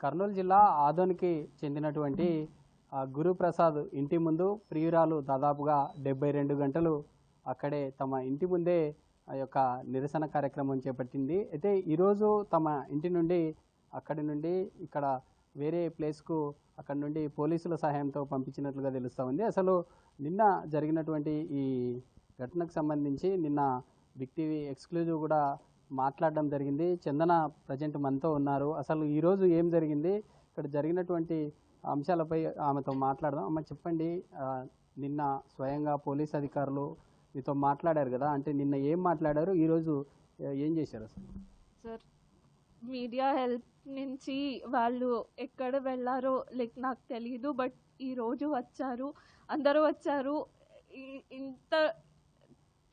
కర్నూలు జిల్లా ఆదోనికి చెందినటువంటి గురుప్రసాద్ ఇంటి ముందు ప్రియురాలు దాదాపుగా 72 గంటలు అక్కడే తమ ఇంటి ముందే ఆ యొక్క నిరసన కార్యక్రమం చేపట్టింది. అయితే ఈరోజు తమ ఇంటి నుండి అక్కడి నుండి ఇక్కడ వేరే ప్లేస్కు అక్కడ నుండి పోలీసుల సహాయంతో పంపించినట్లుగా తెలుస్తూ ఉంది. అసలు నిన్న జరిగినటువంటి ఈ ఘటనకు సంబంధించి నిన్న బిగ్ టీవీ ఎక్స్క్లూజివ్ కూడా మాట్లాడడం జరిగింది. చందన ప్రజెంట్ మనతో ఉన్నారు. అసలు ఈరోజు ఏం జరిగింది, ఇక్కడ జరిగినటువంటి అంశాలపై ఆమెతో మాట్లాడదాం. అమ్మ చెప్పండి, నిన్న స్వయంగా పోలీస్ అధికారులు మీతో మాట్లాడారు కదా, అంటే నిన్న ఏం మాట్లాడారు, ఈరోజు ఏం చేశారు అసలు? సార్, మీడియా హెల్ప్ నుంచి వాళ్ళు ఎక్కడ వెళ్ళారో నాకు తెలీదు. బట్ ఈరోజు వచ్చారు, అందరూ వచ్చారు. ఇంత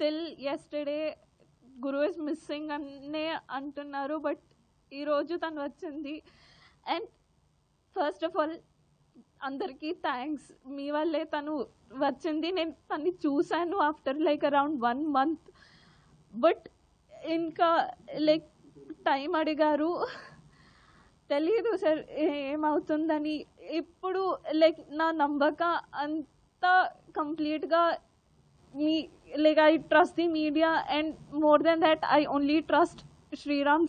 till yesterday Guru is missing అనే అంటున్నారు. బట్ ఈరోజు తను వచ్చింది. అండ్ ఫస్ట్ ఆఫ్ ఆల్ అందరికీ థ్యాంక్స్. మీ వల్లే తను వచ్చింది. నేను తన్ని చూశాను ఆఫ్టర్ అరౌండ్ 1 month. బట్ ఇంకా టైం అడిగారు, తెలియదు సార్ ఏమవుతుందని. ఇప్పుడు నా నమ్మకం అంతా కంప్లీట్గా మీ I trust the media, and more than that I only trust Sriram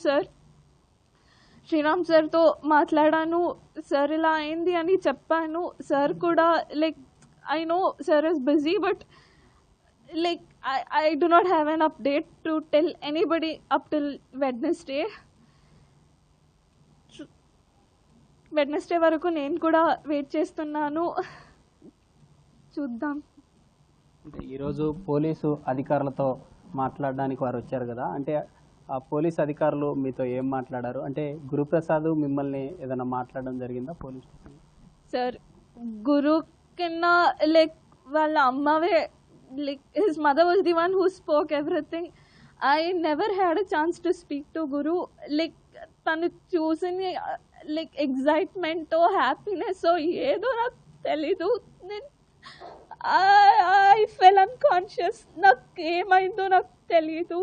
సార్తో మాట్లాడాను. సార్ ఇలా అయింది అని చెప్పాను. సార్ కూడా I know sir is busy, but I do not have an update to tell anybody up till Wednesday వరకు నేను కూడా వెయిట్ చేస్తున్నాను. చూద్దాం. అంటే ఈరోజు పోలీసు అధికారులతో మాట్లాడడానికి వారు వచ్చారు కదా, అంటే ఆ పోలీస్ అధికారులు మీతో ఏం మాట్లాడారు? అంటే గురుప్రసాద్ మిమ్మల్ని ఏదైనా మాట్లాడడం జరిగిందా పోలీస్ స్టేషన్? సార్, గురు కన్నా వాళ్ళ అమ్మవే his mother was the one who spoke everything. I never had a chance to speak to Guru. తను చూసిన ఎగ్జైట్మెంట్ హ్యాపీనెస్ ఏదో నాకు తెలీదు. I fell unconscious. నాకు ఏమైందో నాకు తెలీదు.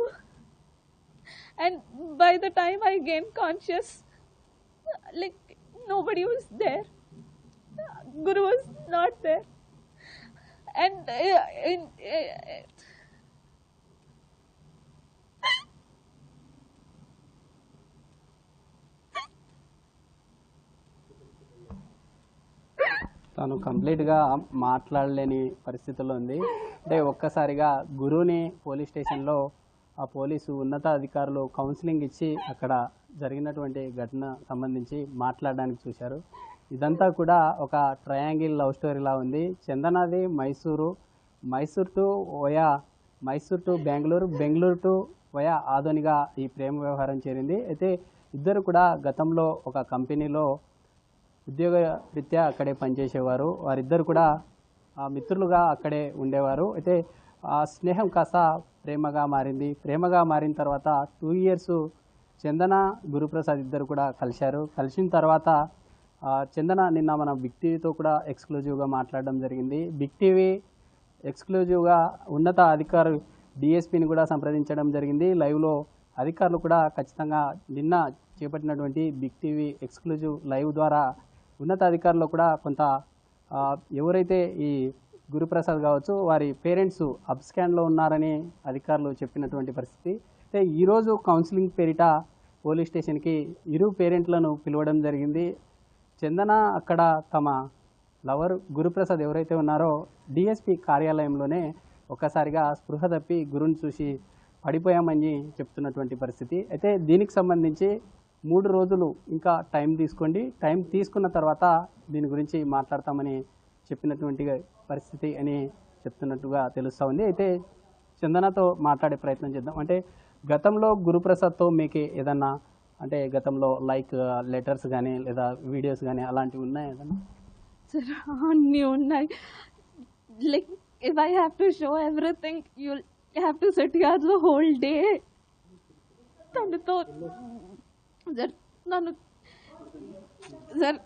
And by the time I gained conscious, nobody was there. Guru was not there. And తను కంప్లీట్గా మాట్లాడలేని పరిస్థితుల్లో ఉంది. అంటే ఒక్కసారిగా గురువుని పోలీస్ స్టేషన్లో ఆ పోలీసు ఉన్నత అధికారులు కౌన్సిలింగ్ ఇచ్చి అక్కడ జరిగినటువంటి ఘటన సంబంధించి మాట్లాడడానికి చూశారు. ఇదంతా కూడా ఒక ట్రయాంగిల్ లవ్ స్టోరీలా ఉంది. చందనాది Mysuru to Bengaluru to via ఆదోనిగా ఈ ప్రేమ వ్యవహారం చేరింది. అయితే ఇద్దరు కూడా గతంలో ఒక కంపెనీలో ఉద్యోగ రీత్యా అక్కడే పనిచేసేవారు. వారిద్దరు కూడా మిత్రులుగా అక్కడే ఉండేవారు. అయితే ఆ స్నేహం కాస్త ప్రేమగా మారింది. ప్రేమగా మారిన తర్వాత 2 years చందన గురుప్రసాద్ ఇద్దరు కూడా కలిసిన తర్వాత చందన నిన్న మన బిగ్ టీవీతో కూడా ఎక్స్క్లూజివ్గా మాట్లాడడం జరిగింది. బిగ్ టీవీ ఎక్స్క్లూజివ్గా ఉన్నత అధికారు డిఎస్పీని కూడా సంప్రదించడం జరిగింది. లైవ్లో అధికారులు కూడా ఖచ్చితంగా నిన్న చేపట్టినటువంటి బిగ్ టీవీ ఎక్స్క్లూజివ్ లైవ్ ద్వారా ఉన్నత అధికారులు కూడా కొంత ఎవరైతే ఈ గురుప్రసాద్ కావచ్చు వారి పేరెంట్స్ అబ్స్కాండ్లో ఉన్నారని అధికారులు చెప్పినటువంటి పరిస్థితి. అయితే ఈరోజు కౌన్సిలింగ్ పేరిట పోలీస్ స్టేషన్కి ఇరు పేరెంట్లను పిలవడం జరిగింది. చందన అక్కడ తమ లవర్ గురుప్రసాద్ ఎవరైతే ఉన్నారో డిఎస్పీ కార్యాలయంలోనే ఒక్కసారిగా స్పృహ తప్పి గురుని చూసి పడిపోయామని చెప్తున్నటువంటి పరిస్థితి. అయితే దీనికి సంబంధించి 3 రోజులు ఇంకా టైం తీసుకోండి, టైం తీసుకున్న తర్వాత దీని గురించి మాట్లాడతామని చెప్పినటువంటి పరిస్థితి అని చెప్తున్నట్టుగా తెలుస్తూ ఉంది. అయితే చందనతో మాట్లాడే ప్రయత్నం చేద్దాం. అంటే గతంలో గురుప్రసాద్తో మీకు ఏదన్నా అంటే గతంలో లెటర్స్ కానీ లేదా వీడియోస్ కానీ అలాంటివి ఉన్నాయి ఏదన్నా? సార్, అన్నీ ఉన్నాయి. if I have to show everything, you'll have to sit here the whole day. తనతో సార్ నన్ను sir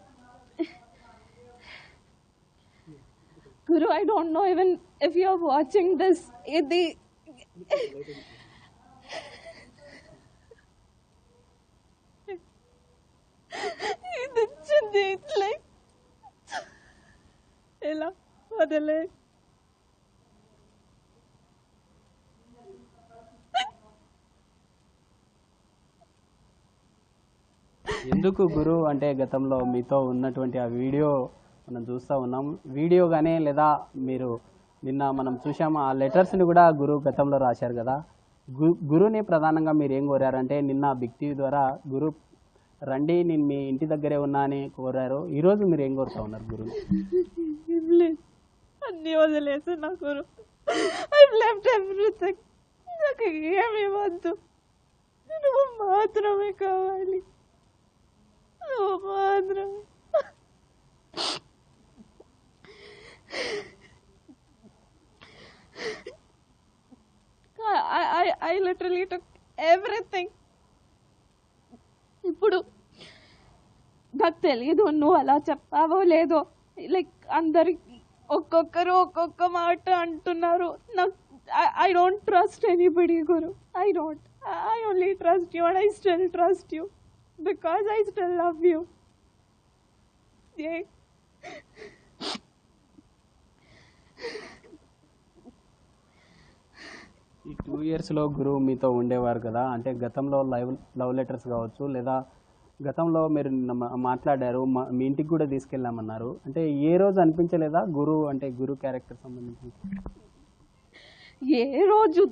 Guru, I don't know even if you're watching this. వదిలే. ఎందుకు గురు అంటే గతంలో మీతో ఉన్నటువంటి ఆ వీడియో మనం చూస్తూ ఉన్నాం, వీడియోగానే లేదా మీరు నిన్న మనం చూసాము ఆ లెటర్స్ని కూడా గురు గతంలో రాశారు కదా. గురుని ప్రధానంగా మీరు ఏం కోరారంటే నిన్న బిగ్ టీవీ ద్వారా గురు రండి నేను మీ ఇంటి దగ్గరే ఉన్నా అని కోరారు. ఈరోజు మీరు ఏం కోరుతా ఉన్నారు గురుని? అన్నీ వదిలేసి నా గురు, ఐ లెఫ్ట్ ఎవ్రీథింగ్. నాకు ఏమి వద్దు, నువ్వు మాత్రమే కావాలి, నువ్వు మాత్రమే. I literally took everything. ఇప్పుడు నాకు తెలియదు నువ్వు అలా చెప్పావో లేదో, లైక్ అందరికి ఒక్కొక్కరు ఒక్కొక్క మాట అంటున్నారు. నాకు I don't trust anybody, Guru. I only trust you, and I still trust you because I still love you. Yeah. ఈ 2 ఇయర్స్లో గురువు మీతో ఉండేవారు కదా, అంటే గతంలో లవ్ లెటర్స్ కావచ్చు లేదా గతంలో మీరు మాట్లాడారు మీ ఇంటికి కూడా తీసుకెళ్ళామన్నారు, అంటే ఏ రోజు అనిపించలేదా గురువు అంటే గురు క్యారెక్టర్ సంబంధించి? ఏ రోజు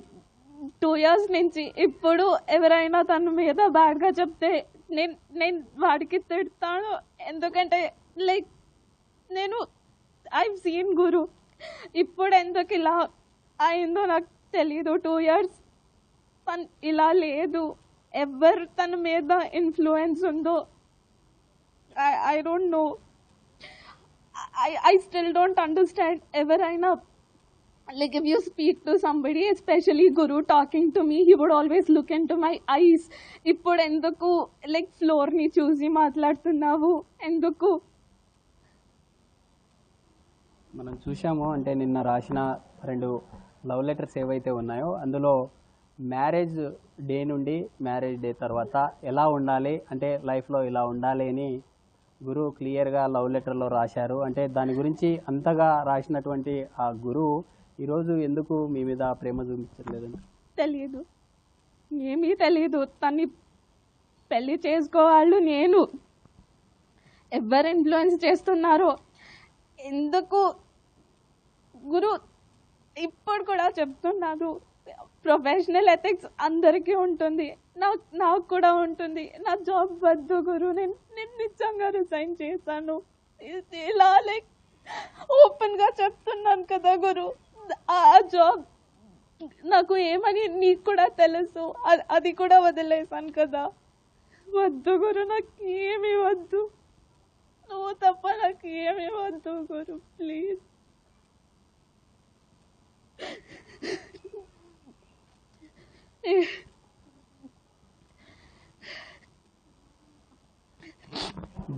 2 years నుంచి ఇప్పుడు ఎవరైనా తన మీద బ్యాడ్గా చెప్తే నేను వాడికి తిడతాను. ఎందుకంటే లైక్ నేను ఐవ్ సీన్ గురు. ఇప్పుడు ఎందుకు ఇలా అయిందో నాకు తెలీదు. 2 years తను ఇలా లేదు. ఎవరు తన మీద ఇన్ఫ్లుయెన్స్ ఉందో I don't no. I still don't understand. ఎవరైనా like if you speak to somebody, especially Guru talking to me, he would always look into my eyes. ఇప్పుడు ఎందుకు లైక్ ఫ్లోర్ని చూసి మాట్లాడుతున్నావు ఎందుకు? మనం చూసాము అంటే నిన్న రాసిన 2 లవ్ లెటర్స్ ఏవైతే ఉన్నాయో అందులో మ్యారేజ్ డే నుండి మ్యారేజ్ డే తర్వాత ఎలా ఉండాలి అంటే లైఫ్లో ఇలా ఉండాలి అని గురువు క్లియర్గా లవ్ లెటర్లో రాశారు. అంటే దాని గురించి అంతగా రాసినటువంటి ఆ గురువు ఈరోజు ఎందుకు మీ మీద ప్రేమ చూపించట్లేదండి? తెలియదు, ఏమీ తెలియదు. తన్ని పెళ్లి చేసుకోవాళ్ళు నేను. ఎవరు ఇన్ఫ్లుయెన్స్ చేస్తున్నారో ఎందుకు గురు ఇప్పుడు కూడా చెప్తున్నాను. ప్రొఫెషనల్ ఎథిక్స్ అందరికీ ఉంటుంది, నాకు కూడా ఉంటుంది. నా జాబ్ వద్దు గురు, నేను నిజంగా రిజైన్ చేశాను. ఇలా లైక్ ఓపెన్గా చెప్తున్నాను కదా గురు. ఆ జాబ్ నాకు ఏమని నీకు కూడా తెలుసు, అది కూడా వదిలేసాను కదా. వద్దు గురు, నాకు ఏమీ వద్దు. నువ్వు తప్ప నాకు ఏమీ వద్దు గురు, ప్లీజ్.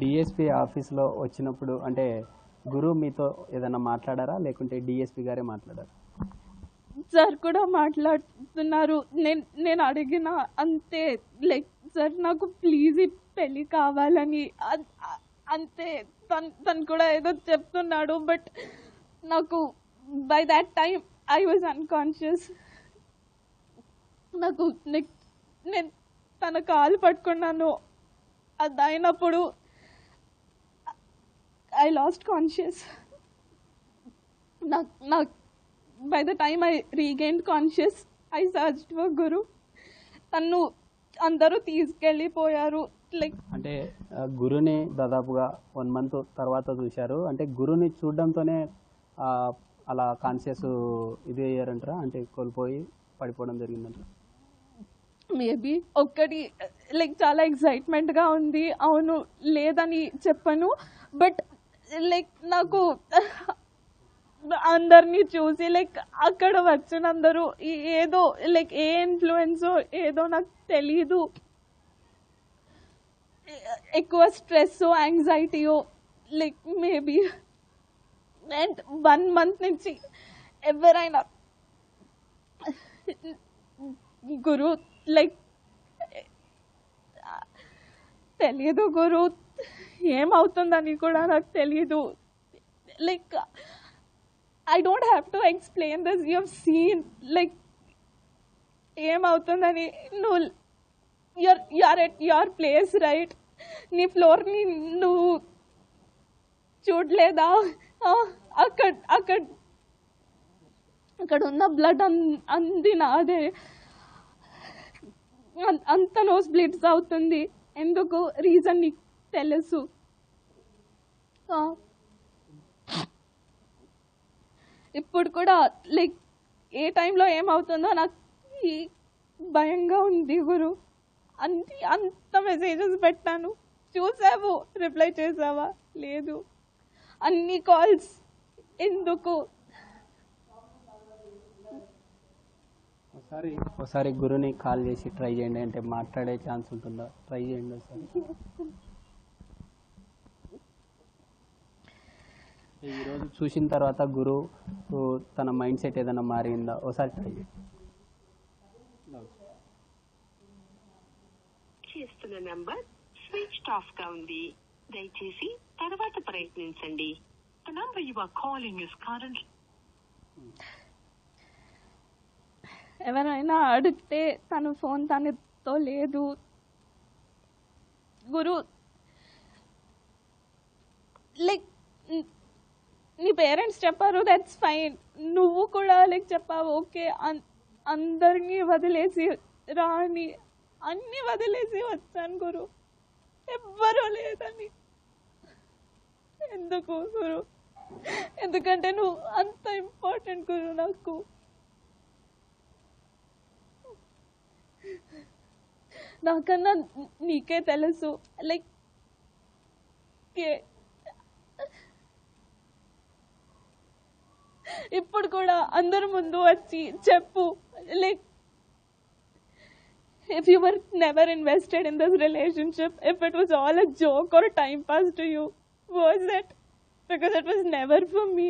డిఎస్పి ఆఫీస్లో వచ్చినప్పుడు అంటే గురువు మీతో ఏదైనా మాట్లాడారా లేకుంటే డిఎస్పి గారే మాట్లాడారా? సార్ కూడా మాట్లాడుతున్నారు. నేను అడిగిన అంతే, లైక్ సార్ నాకు ప్లీజ్ ఈ పెళ్ళి కావాలని అంతే. తను కూడా ఏదో చెప్తున్నాడు, బట్ నాకు by that time I was unconscious. నాకు నేను తన కాలు పట్టుకున్నాను, అది అయినప్పుడు ఐ లాస్ట్ కాన్షియస్. నాకు by the time I regain conscious I searched for Guru. తను అందరూ తీసుకెళ్ళిపోయారు. లైక్ అంటే గురుని దాదాపుగా 1 month తర్వాత చూశారు. అంటే గురుని చూడడంతోనే అలా కాన్షియస్ ఇది అయ్యారంటారా, అంటే కోల్పోయి పడిపోవడం జరిగిందంటారా? మేబీ ఒక్కటి లైక్ చాలా ఎక్సైట్మెంట్గా ఉంది, అవును లేదని చెప్పను. బట్ లైక్ నాకు అందరినీ చూసి లైక్ అక్కడ వచ్చినందరూ ఏదో లైక్ ఏ ఇన్ఫ్లుయెన్సో ఏదో నాకు తెలీదు, ఎక్కువ స్ట్రెస్ యాంగ్జైటీయో లైక్ మేబీ. అండ్ 1 month నుంచి ఎవరైనా గురు లైక్ తెలియదు గురు, ఏమవుతుందని కూడా నాకు తెలీదు. Like I don't have to explain this. You have seen, like, ఏమవుతుందని నువ్వు you're at your place, right? నీ ఫ్లోర్ని నువ్వు చూడలేదా? అక్కడ అక్కడ అక్కడ ఉన్న బ్లడ్ అంది నాదే. అంత నోస్ బ్లీడ్స్ అవుతుంది. ఎందుకు? రీజన్ నీకు తెలుసు. ఇప్పుడు కూడా లైక్ ఏ టైంలో ఏమవుతుందో నాకు భయంగా ఉంది గురు. అంత మెసేజెస్ పెట్టాను, చూసావు, రిప్లై చేసావా? లేదు. అన్ని కాల్స్ ఎందుకు? ఒకసారి గురుని కాల్ చేసి ట్రై చేయండి, అంటే మాట్లాడే ఛాన్స్ ఉంటుందా? ట్రై చేయండి ఒకసారి. ఈరోజు చూసిన తర్వాత గురు తన మైండ్ సెట్ ఏదైనా మారిందా? ఒకసారి ట్రై చేయండి. చేస్తున్న నంబర్ స్విచ్డ్ ఆఫ్ గా ఉంది, దయచేసి తర్వాత ప్రయత్నించండి. The number you are calling is currently. ఎవరైనా అడిగితే తన ఫోన్ తనతో లేదు గురు. లైక్ నీ పేరెంట్స్ చెప్పారు, దట్స్ ఫైన్. నువ్వు కూడా లైక్ చెప్పావు, ఓకే, అందరినీ వదిలేసి రాని, అన్నీ వదిలేసి వచ్చాను గురు. ఎవ్వరూ లేదని. ఎందుకు గురు? ఎందుకంటే నువ్వు అంత ఇంపార్టెంట్ గురు నాకు. నాకన్నా నీకే తెలుసు. లైక్ ఇప్పుడు కూడా అందరి ముందు వచ్చి చెప్పు, like if you were never invested in this relationship, if it was all a joke or time pass to you, was it? Because it was never for me.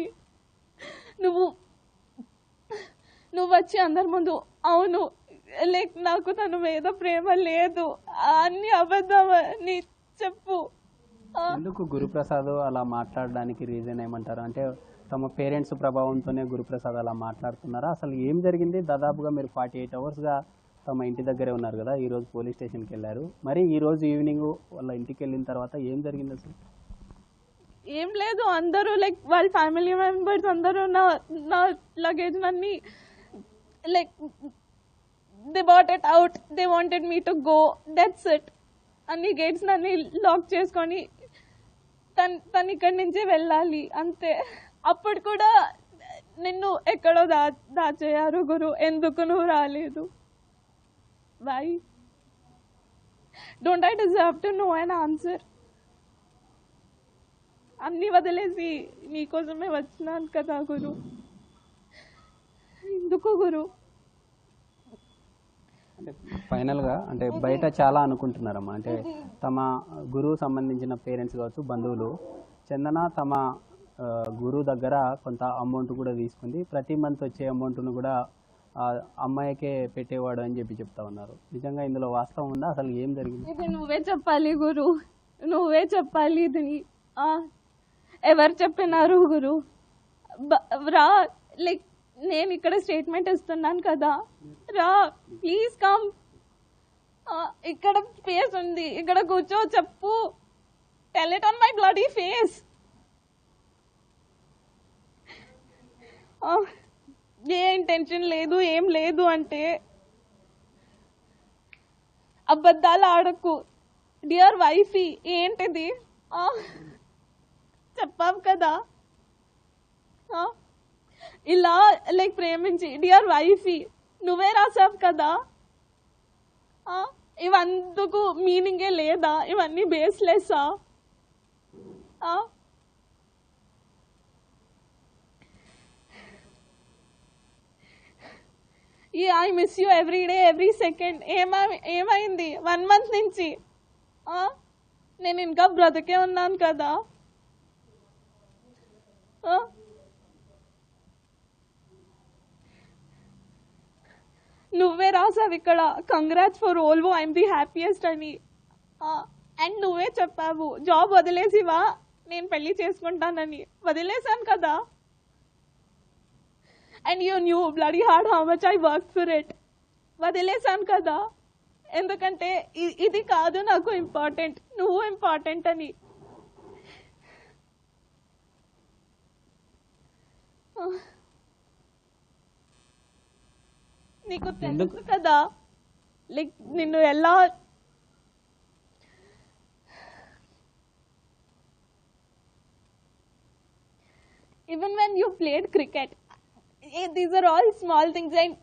నువ్వు వచ్చి అందరి ముందు అవును, లైక్ నాకు తన మీద ప్రేమ లేదు, అన్ని అబద్ధమని చెప్పు. ఎందుకు గురుప్రసాద్ అలా మాట్లాడడానికి రీజన్ ఏమంటారు? అంటే తమ పేరెంట్స్ ప్రభావంతోనే గురుప్రసాద్ అలా మాట్లాడుతున్నారా? అసలు ఏం జరిగింది? దాదాపుగా మీరు 48 అవర్స్గా తమ ఇంటి దగ్గరే ఉన్నారు కదా, ఈరోజు పోలీస్ స్టేషన్కి వెళ్ళారు. మరి ఈరోజు ఈవినింగ్ వాళ్ళ ఇంటికి వెళ్ళిన తర్వాత ఏం జరిగింది అసలు? ఏం లేదు, అందరూ లైక్ వాళ్ళ ఫ్యామిలీ మెంబర్స్ అందరూ నా లగేజ్ అన్ని like they bought it out, they wanted me to go, that's it. అన్ని గేట్స్ అన్ని లాక్ చేసుకొని తను ఇక్కడి నుంచే వెళ్ళాలి అంతే. అప్పుడు కూడా నిన్ను ఎక్కడో దాచేయారు గురు. ఎందుకు నువ్వు రాలేదు? Why? Don't I deserve to know an answer? అన్నీ వదిలేసి నీకోసమే వచ్చినాను కదా గురు. ఎందుకు గురు? అంటే ఫైనల్గా అంటే బయట చాలా అనుకుంటున్నారమ్మా, అంటే తమ గురువు సంబంధించిన పేరెంట్స్ కావచ్చు, బంధువులు, చందన తమ గురువు దగ్గర కొంత అమౌంట్ కూడా తీసుకుంది, ప్రతి మంత్ వచ్చే అమౌంట్ను కూడా అమ్మాయికే పెట్టేవాడు అని చెప్తా ఉన్నారు. నిజంగా ఇందులో వాస్తవం ఉందా? అసలు ఏం జరిగింది? ఇది నువ్వే చెప్పాలి గురు, నువ్వే చెప్పాలి. ఇది ఎవరు చెప్పినారు గురు? రా, లైక్ నేను ఇక్కడ స్టేట్మెంట్ ఇస్తున్నాను కదా, రా ప్లీజ్ కమ్. ఇక్కడ ఫేస్ ఉంది, ఇక్కడ కూర్చో, చెప్పు. Tell it on my bloody face. A intention లేదు, ఏం లేదు అంటే అబద్ధాలు ఆడకు. డియర్ వైఫీ, ఏంటిది? చెప్పావు కదా ఇలా లైక్ ప్రేమించి. డియర్ వైఫీ, నువ్వే రాసావు కదా. ఇవందుకు మీనింగే లేదా? ఇవన్నీ బేస్లెస్సా? I miss you every day every second. ఏమైంది 1 month నుంచి? నేను ఇంకా బ్రతికే ఉన్నాను కదా. నువ్వే రాసావు ఇక్కడ, congrats for Volvo, I'm the happiest అని. అండ్ నువ్వే చెప్పావు జాబ్ వదిలేసివా, నేను పెళ్లి చేసుకుంటానని. వదిలేసాను కదా. and you knew bloody hard how much I worked for it. వదిలేసాను కదా, ఎందుకంటే ఇది కాదు నాకు ఇంపార్టెంట్, నువ్వు ఇంపార్టెంట్ అని. నీకు తెలుసు కదా లైక్ నిన్ను ఎలా even when you played cricket, these are all small things, and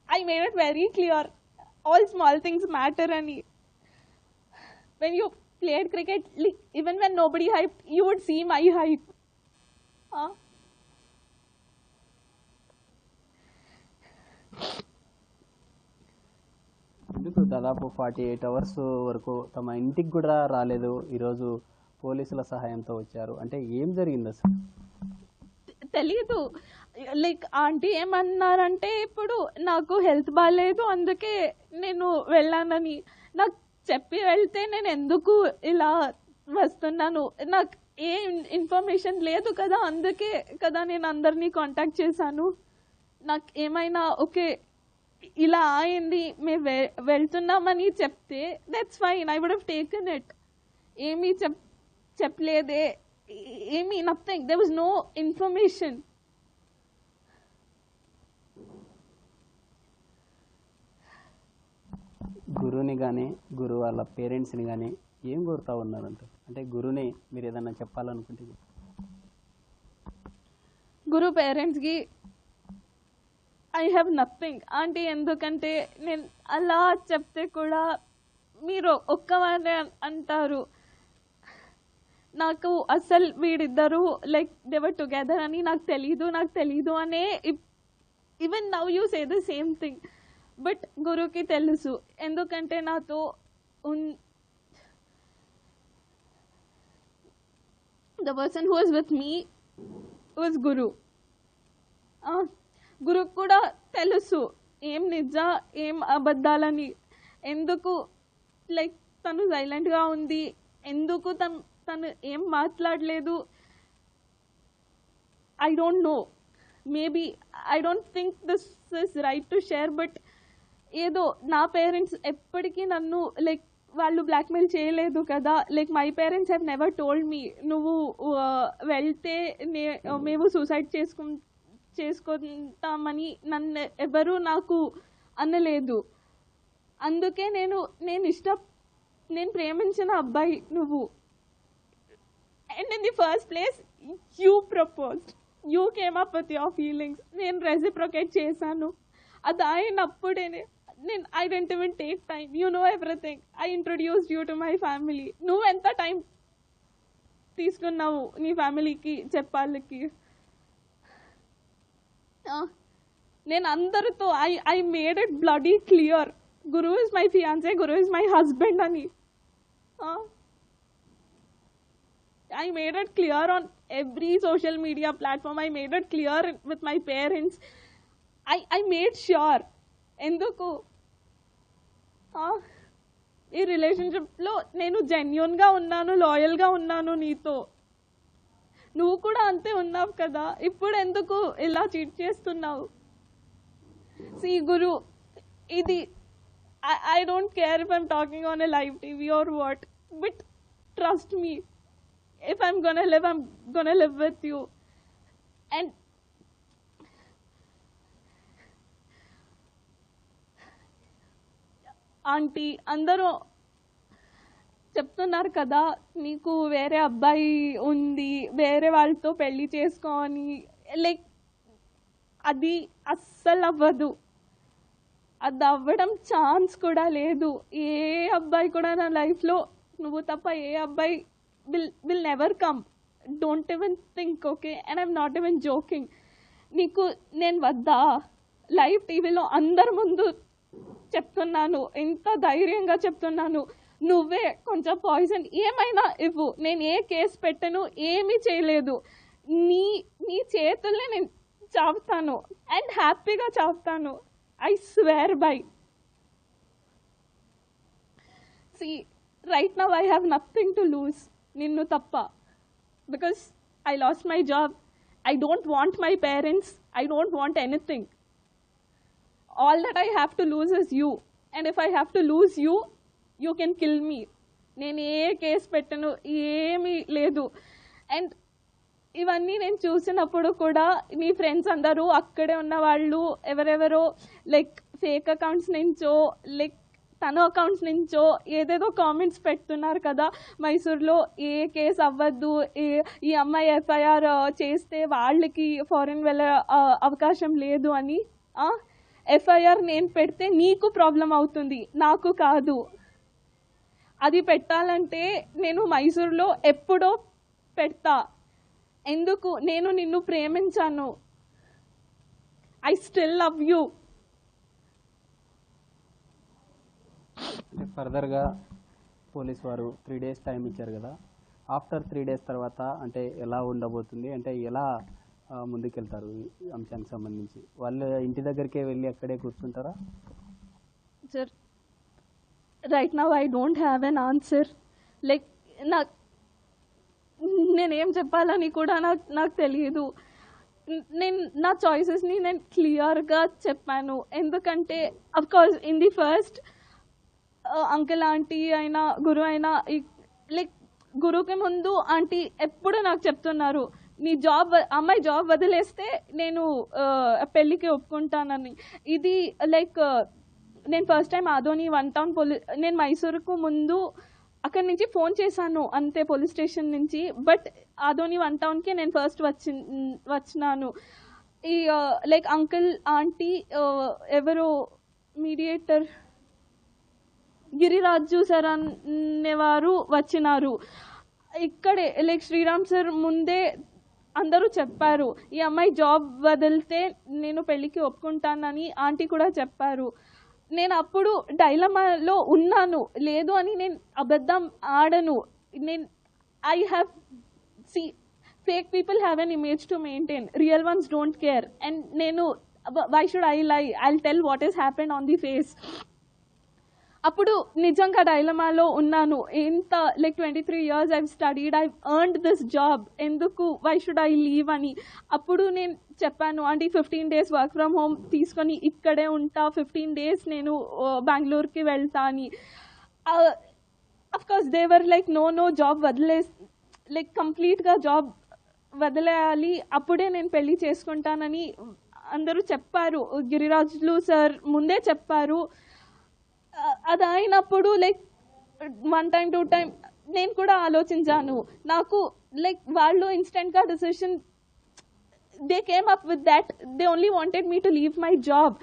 I made it very clear all small things matter. And when you played cricket, even when nobody hyped, you would see my hype. Huh? ఎందుకు దాదాపు 48 hours వరకు తమ ఇంటికి కూడా రాలేదు, ఈరోజు పోలీసుల సహాయంతో వచ్చారు అంటే ఏం జరిగింది అసలు? తెలీదు. లైక్ ఆంటీ ఏమన్నారంటే ఇప్పుడు నాకు హెల్త్ బాగాలేదు అందుకే నేను వెళ్ళానని. నాకు చెప్పి వెళ్తే నేను ఎందుకు ఇలా వస్తున్నాను, నాకు ఏ ఇన్ఫర్మేషన్ లేదు కదా, అందుకే కదా నేను అందరినీ కాంటాక్ట్ చేశాను. నాకు ఏమైనా ఓకే ఇలా అయింది మేము వెళ్తున్నామని చెప్తే that's fine, I would have taken it. ఏమీ చెప్పలేదే, ఏమీ nothing, there was no information. గురువుని కానీ గురువు వాళ్ళ పేరెంట్స్ని కానీ ఏం కోరుతా ఉన్నారంట? అంటే గురువుని మీరు ఏదన్నా చెప్పాలనుకుంటే గురు పేరెంట్స్కి ఐ హ్యావ్ నథింగ్ ఆంటీ, ఎందుకంటే నేను అలా చెప్తే కూడా మీరు ఒక్కవారే అంటారు. నాకు అసలు వీడిద్దరు లైక్ దేవర్ టుగెదర్ అని నాకు తెలీదు అనే even now you say the same thing. But గురుకి తెలుసు, ఎందుకంటే నాతో the person who was with me was Guru. గురుకు కూడా తెలుసు ఏం నిజ ఏం అబద్ధాలని. ఎందుకు లైక్ తను సైలెంట్గా ఉంది, ఎందుకు తను ఏం మాట్లాడలేదు, I don't no. Maybe I don't think this is right to share, but ఏదో నా పేరెంట్స్ ఎప్పటికీ నన్ను లైక్ వాళ్ళు బ్లాక్మెయిల్ చేయలేదు కదా. Like my parents have never told me నువ్వు వెళ్తే మేము సూసైడ్ చేసుకుంటామని నన్ను ఎవరు నాకు అనలేదు. అందుకే నేను ప్రేమించిన అబ్బాయి నువ్వు. And in the first place you proposed, you came up with your feelings. నేను రెసిప్రొకేట్ చేశాను. అది అయినప్పుడే I didn't even take time. You know everything. I introduced you to my family. నువ్వు ఎంత టైం తీసుకున్నావు నీ ఫ్యామిలీకి చెప్పాలకి? నేను అందరితో I made it bloody clear, Guru is my fiance, Guru is my husband అని. I made it clear on every social media platform. I made it clear with my parents. I made sure. ఎందుకు ఈ రిలేషన్షిప్లో నేను జెన్యూన్గా ఉన్నాను, లాయల్గా ఉన్నాను నీతో. నువ్వు కూడా అంతే ఉన్నావు కదా, ఇప్పుడు ఎందుకు ఇలా చీట్ చేస్తున్నావు? సి గురు, ఇది I don't care if I'm talking on a live TV or what, but trust me, if I'm gonna live with you. And aunty అందరూ చెప్తున్నారు కదా నీకు వేరే అబ్బాయి ఉంది, వేరే వాళ్ళతో పెళ్లి చేసుకోని. లైక్ అది అస్సలు అవ్వదు, అది అవ్వడం ఛాన్స్ కూడా లేదు. ఏ అబ్బాయి కూడా నా లైఫ్లో నువ్వు తప్ప ఏ అబ్బాయి will never come. Don't even think, okay? And I'm not even joking. నీకు నేను వద్దా? లైవ్ టీవీలో అందరి ముందు చెప్తున్నాను, ఎంత ధైర్యంగా చెప్తున్నాను. నువ్వే కొంచెం పాయిజన్ ఏమైనా ఇవ్వు, నేను ఏ కేసు పెట్టను, ఏమీ చేయలేదు. నీ చేతుల్ని నేను చావుతాను, అండ్ హ్యాపీగా చావుతాను. I swear by. See, right now I have nothing to lose, నిన్ను తప్ప. Because I lost my job, I don't want my parents. I don't want anything. All that I have to lose is you. And if I have to lose you, you can kill me. నేను ఏ case పెట్టను, ఏమీ లేదు. And ఇవన్నీ నేను చూసినప్పుడు కూడా నీ friends అందరూ అక్కడే ఉన్న వాళ్ళు ఎవరెవరో లైక్ ఫేక్ అకౌంట్స్ నుంచో లైక్ తన అకౌంట్స్ నుంచో ఏదేదో కామెంట్స్ పెడుతున్నారు కదా, మైసూర్లో ఏ కేసు అవ్వద్దు, ఈ అమ్మాయి ఎఫ్ఐఆర్ చేస్తే వాళ్ళకి ఫారెన్ వెళ్ళే అవకాశం లేదు అని. ఎఫ్ఐఆర్ నేను పెడితే నీకు ప్రాబ్లం అవుతుంది, నాకు కాదు. అది పెట్టాలంటే నేను మైసూర్లో ఎప్పుడో పెడతా. ఎందుకు? నేను నిన్ను ప్రేమించాను. I still love you. అంటే ఫర్దర్గా పోలీస్ వారు 3 days టైం ఇచ్చారు కదా, ఆఫ్టర్ 3 days తర్వాత అంటే ఎలా ఉండబోతుంది, అంటే ఎలా ముందుకెళ్తారు ఈ అంశానికి సంబంధించి? వాళ్ళు ఇంటి దగ్గరికే వెళ్ళి అక్కడే కూర్చుంటారా? Sir, right now I don't have an answer. Like నేనేం చెప్పాలని కూడా నాకు తెలియదు. నా చాయిసెస్ని నేను క్లియర్గా చెప్పాను. ఎందుకంటే of course in the first uncle aunty అయినా గురు అయినా లైక్ గురువుకి ముందు ఆంటీ ఎప్పుడు నాకు చెప్తున్నారు, నీ అమ్మాయి జాబ్ వదిలేస్తే నేను పెళ్ళికి ఒప్పుకుంటానని. ఇది లైక్ నేను ఫస్ట్ టైం ఆదోని 1 town నేను మైసూరుకు ముందు అక్కడి నుంచి ఫోన్ చేశాను అంతే, పోలీస్ స్టేషన్ నుంచి. బట్ ఆదోని 1 townకి నేను ఫస్ట్ వచ్చినాను. ఈ లైక్ అంకుల్ ఆంటీ ఎవరు మీడియేటర్ గిరిరాజు సార్ అనేవారు వచ్చినారు. ఇక్కడే లైక్ శ్రీరామ్ సార్ ముందే అందరూ చెప్పారు, ఈ అమ్మాయి జాబ్ వదిలితే నేను పెళ్ళికి ఒప్పుకుంటానని ఆంటీ కూడా చెప్పారు. నేను అప్పుడు డైలమాలో ఉన్నాను. లేదు అని నేను అబద్ధం ఆడను. I have fake people have an image to maintain, real ones don't care. And నేను why should I lie, I'll tell what is happened on the face. అప్పుడు నిజంగా డైలమాలో ఉన్నాను. ఇంత like 23 years I've studied, I've earned this job, ఎందుకు why should I leave అని. అప్పుడు నేను చెప్పాను, అంటే 15 days వర్క్ ఫ్రమ్ హోమ్ తీసుకొని ఇక్కడే ఉంటా, 15 days నేను బెంగళూరుకి వెళ్తా అని. అఫ్కోర్స్ దేవర్ లైక్ నో జాబ్ లైక్ కంప్లీట్గా జాబ్ వదిలేయాలి, అప్పుడే నేను పెళ్ళి చేసుకుంటానని అందరూ చెప్పారు. గిరిరాజులు సార్ ముందే చెప్పారు. అది అయినప్పుడు లైక్ 1 time 2 time నేను కూడా ఆలోచించాను. నాకు లైక్ వాళ్ళు ఇన్స్టెంట్గా decision they came up with that, they only wanted me to leave my job.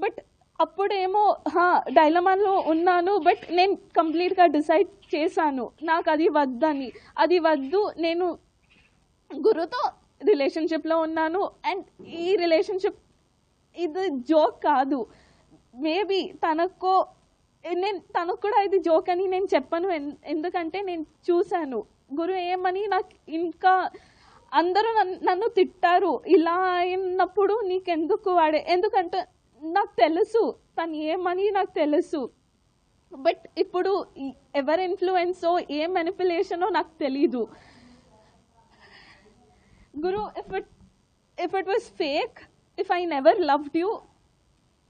But అప్పుడేమో డైలమాలో ఉన్నాను. బట్ నేను కంప్లీట్గా డిసైడ్ చేశాను నాకు అది వద్దని. అది వద్దు, నేను గురుతో రిలేషన్షిప్లో ఉన్నాను. అండ్ ఈ రిలేషన్షిప్ ఇది జోక్ కాదు. మేబీ తనకు కూడా ఇది జోక్ అని నేను చెప్పను. ఎందుకంటే నేను చూశాను గురు ఏమని. నాకు ఇంకా అందరూ నన్ను తిట్టారు, ఇలా అయినప్పుడు నీకెందుకు ఎందుకంటే నాకు తెలుసు తను ఏమని నాకు తెలుసు. బట్ ఇప్పుడు ఎవరి ఇన్ఫ్లుయెన్సో ఏ మ్యానిపులేషనో నాకు తెలీదు. గురు, if it was fake, if I never loved you,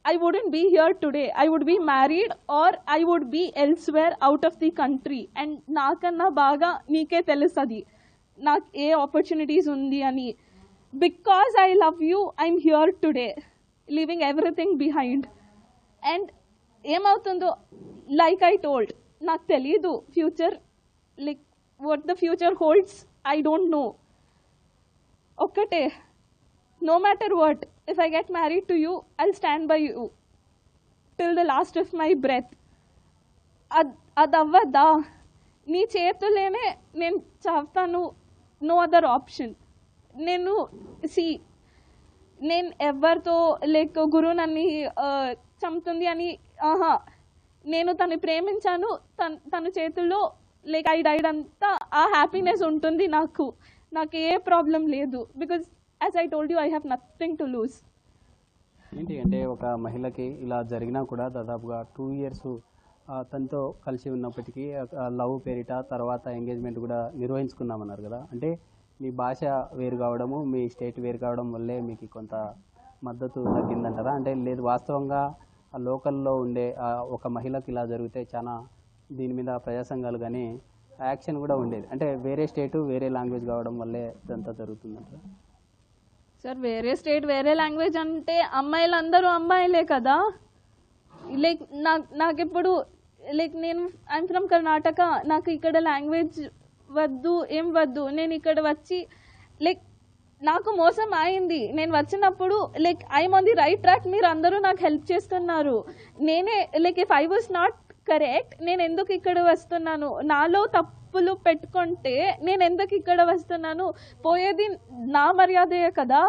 I wouldn't be here today. I would be married or I would be elsewhere out of the country. And nakanna baga neeke telusadi నాకు ఏ opportunities ఉంది అని. Because I love you I'm here today, leaving everything behind. And ఏమవుతుందో like I told, నాకు తెలీదు future, like what the future holds I don't know. ఒక్కటే, no matter what, if I get married to you, I'll stand by you till the last of my breath. అదవ్వదా? నీ చేతులేనే నేను చావుతాను, no other option. నేను ఎవరితో like గురు నన్ను చంపుతుంది అని నేను తను ప్రేమించాను, తన చేతుల్లో లైక్ ఐ డైడ్ అంతా ఆ హ్యాపీనెస్ ఉంటుంది నాకు ఏ ప్రాబ్లం లేదు. Because as I told you, I have nothing to lose. ఏంటి అంటే ఒక మహిళకి ఇలా జరిగినా కూడా దాదాపుగా 2 years తనతో కలిసి ఉన్నప్పటికీ లవ్ పేరిట తర్వాత ఎంగేజ్మెంట్ కూడా నిర్వహించుకున్నామన్నారు కదా. అంటే మీ భాష వేరు కావడము, మీ స్టేట్ వేరు కావడం వల్లే మీకు కొంత మద్దతు తగ్గిందంటారా? అంటే లేదు, వాస్తవంగా ఆ లోకల్లో ఉండే ఒక మహిళకి ఇలా జరిగితే చాలా దీని మీద ప్రజా సంఘాలు కానీ యాక్షన్ కూడా ఉండేది. అంటే వేరే స్టేటు వేరే లాంగ్వేజ్ కావడం వల్లే ఇదంతా జరుగుతుందంటారా? సార్ వేరే స్టేట్ వేరే లాంగ్వేజ్ అంటే అమ్మాయిలందరూ అమ్మాయిలే కదా. లైక్ నాకు ఇప్పుడు లైక్ ఐమ్ ఫ్రమ్ కర్ణాటక, నాకు ఇక్కడ లాంగ్వేజ్ వద్దు, ఏం వద్దు. నేను ఇక్కడ వచ్చి లైక్ నాకు మోసం అయింది. నేను వచ్చినప్పుడు like I'm on the right track, మీరు అందరూ నాకు హెల్ప్ చేస్తున్నారు. నేనే like if I was not correct, నేను ఎందుకు ఇక్కడ వస్తున్నాను? నాలో తప్పులు పెట్టుకుంటే నేను ఎందుకు ఇక్కడ వస్తున్నాను? పోయేది నా మర్యాదే కదా.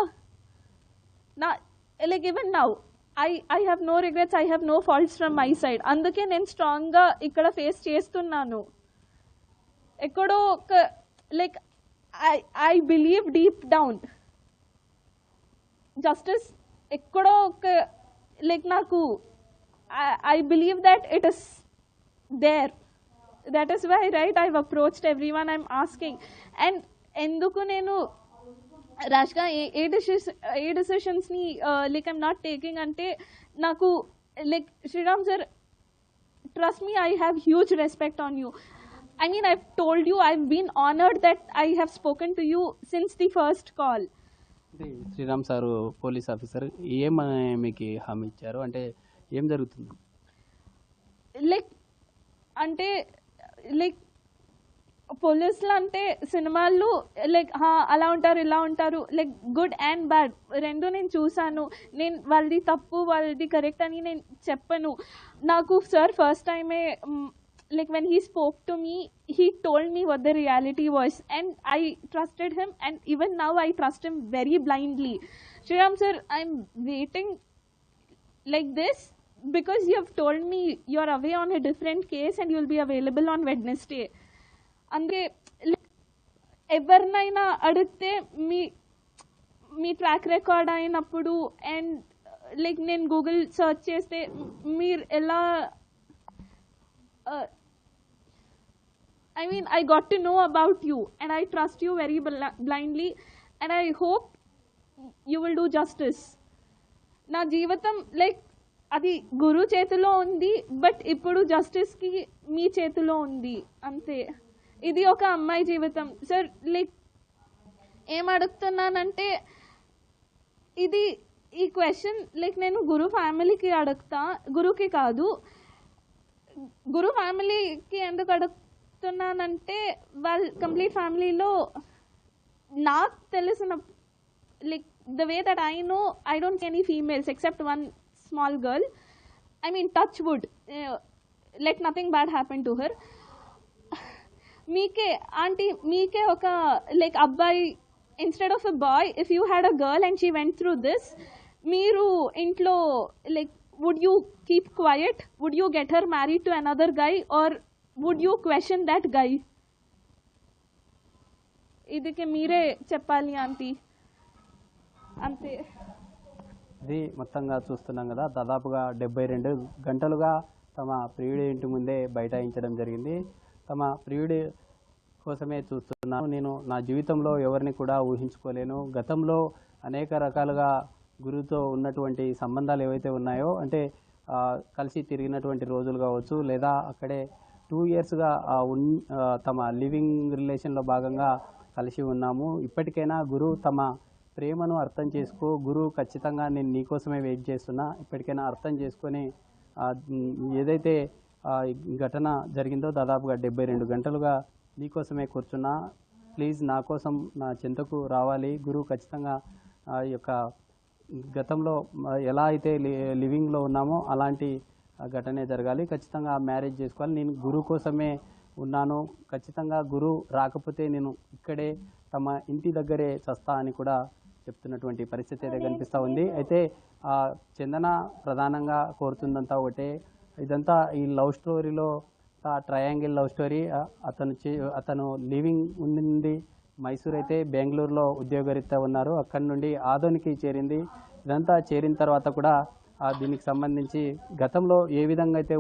నా like even now I have no regrets, I have no faults from my side. అందుకే నేను స్ట్రాంగ్గా ఇక్కడ ఫేస్ చేస్తున్నాను. ఎక్కడో ఒక like I believe deep down justice ఎక్కడో ఒక లైక్ నాకు I believe that it is there. That is why right I've approached everyone, I'm asking. And ఎందుకు నేను ర్యాష్గా ఏ డిసిషన్స్ని లైక్ ఐమ్ నాట్ టేకింగ్ అంటే నాకు like Sriram sir, trust me, I have huge respect on you. I mean, I've told you, I've been honored that I have spoken to you since the first call. Sriram sir police officer ఏం మీకు హామీ ఇచ్చారు? అంటే ఏం జరుగుతుంది? Like అంటే like పోలీసులు అంటే సినిమాల్లో లైక్ అలా ఉంటారు ఇలా ఉంటారు, లైక్ గుడ్ అండ్ బ్యాడ్ రెండు నేను చూసాను. నేను వాళ్ళది తప్పు వాళ్ళది కరెక్ట్ అని నేను చెప్పను. నాకు సార్ ఫస్ట్ టైమే like when he spoke to me, he told me what the reality was and I trusted him, and even now I trust him very blindly. Shriram sir, I'm waiting like this because you have told me you're away on a different case and you'll be available on Wednesday. Andre ఎవరినైనా అడిగితే మీ track record అయినప్పుడు and like నేను Google search చేస్తే మీరు ఎలా I mean, I got to know about you and I trust you very blindly and I hope you will do justice. నా జీవితం like అది గురు చేతిలో ఉంది, బట్ ఇప్పుడు జస్టిస్కి మీ చేతిలో ఉంది అంతే. ఇది ఒక అమ్మాయి జీవితం సార్. లైక్ ఏం అడుగుతున్నానంటే ఈ క్వశ్చన్ లైక్ నేను గురు ఫ్యామిలీకి అడుగుతా, గురుకి కాదు. గురు ఫ్యామిలీకి ఎందుకు అడుగుతున్నానంటే వాళ్ళ కంప్లీట్ ఫ్యామిలీలో నాకు తెలిసిన like the way that I know, I don't see any females except one small girl. I mean touch wood, let nothing bad happen to her. మీకే ఆంటీ మీకే ఒక లైక్ అబ్బాయి instead of a boy, if you had a girl and she went through this, మీరు ఇంట్లో like would you keep quiet? Would you get her married to another guy or would you question that guy? idike mere cheppali aunty ante. ఇది మొత్తంగా చూస్తున్నాం కదా, దాదాపుగా 72 గంటలుగా తమ ప్రియుడి ఇంటి ముందే బైఠాయించడం జరిగింది. తమ ప్రియుడి కోసమే చూస్తున్నాను, నేను నా జీవితంలో ఎవరిని కూడా ఊహించుకోలేను. గతంలో అనేక రకాలుగా గురువుతో ఉన్నటువంటి సంబంధాలు ఏవైతే ఉన్నాయో, అంటే కలిసి తిరిగినటువంటి రోజులు కావచ్చు, లేదా అక్కడే 2 ఇయర్స్గా తమ లివింగ్ రిలేషన్లో భాగంగా కలిసి ఉన్నాము. ఇప్పటికైనా గురువు తమ ప్రేమను అర్థం చేసుకో, గురువు ఖచ్చితంగా నేను నీకోసమే వెయిట్ చేస్తున్నా, ఇప్పటికైనా అర్థం చేసుకొని ఏదైతే ఘటన జరిగిందో దాదాపుగా 72 గంటలుగా నీకోసమే కూర్చున్నా, ప్లీజ్ నా కోసం నా చెంతకు రావాలి. గురువు ఖచ్చితంగా ఈ యొక్క గతంలో ఎలా అయితే లివింగ్లో ఉన్నామో అలాంటి ఘటనే జరగాలి, ఖచ్చితంగా మ్యారేజ్ చేసుకోవాలి. నేను గురువు కోసమే ఉన్నాను, ఖచ్చితంగా గురువు రాకపోతే నేను ఇక్కడే తమ ఇంటి దగ్గరే చస్తా అని కూడా చెప్తున్నటువంటి పరిస్థితి అయితే కనిపిస్తూ ఉంది. అయితే చందన ప్రధానంగా కోరుతుందంతా ఒకటే, ఇదంతా ఈ లవ్ స్టోరీలో ట్రయాంగిల్ లవ్ స్టోరీ. అతను లివింగ్ ఉంది మైసూర్, అయితే బెంగళూరులో ఉద్యోగరీత్యా ఉన్నారు, అక్కడి నుండి ఆదోనికి చేరింది. ఇదంతా చేరిన తర్వాత కూడా దీనికి సంబంధించి గతంలో ఏ విధంగా అయితే